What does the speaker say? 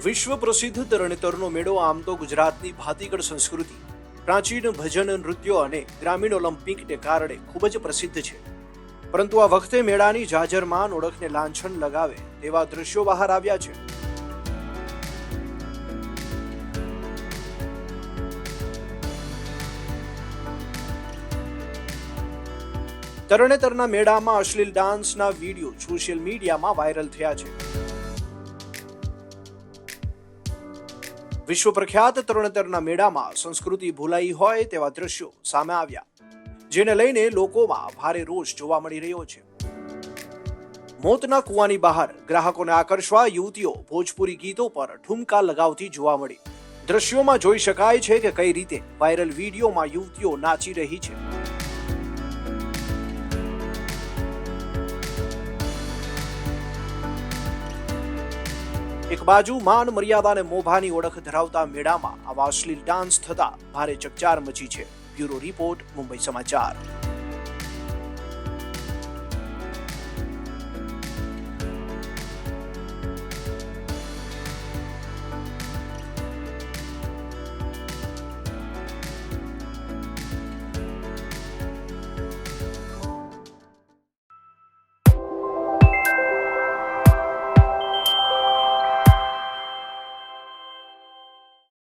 વિશ્વ પ્રસિદ્ધ તરણેતરનો મેળો આમ તો ગુજરાતની ભાતીગળ સંસ્કૃતિ, પ્રાચીન ભજન નૃત્યો અને ગ્રામીણ ઓલિમ્પિકને કારણે ખૂબ જ પ્રસિદ્ધ છે. પરંતુ આ વખતે મેળાની જાજરમાન ઓળખને લાંછન લગાવે તેવા દ્રશ્યો બહાર આવ્યા છે. તરણેતરના મેળામાં અશ્લીલ ડાન્સના વિડીયો સોશિયલ મીડિયામાં વાયરલ થયા છે. વિશ્વ પ્રખ્યાત તરણેતરના મેળામાં સંસ્કૃતિ ભૂલાઈ હોય તેવા દ્રશ્યો સામે આવ્યા, જેને લઈને લોકોમાં ભારે રોષ જોવા મળી રહ્યો છે. મોતના કુવાની બહાર ગ્રાહકોને આકર્ષવા યુવતીઓ ભોજપુરી ગીતો પર ઠુમકા લગાવતી જોવા મળી. દ્રશ્યોમાં જોઈ શકાય છે કે કઈ રીતે વાયરલ વિડીયોમાં યુવતીઓ નાચી રહી છે. એક બાજુ માન મર્યાદા અને મોભાની ઓળખ ધરાવતા મેળામાં આવા અશ્લીલ ડાન્સ થતા ભારે ચકચાર મચી છે. બ્યુરો રિપોર્ટ, મુંબઈ સમાચાર.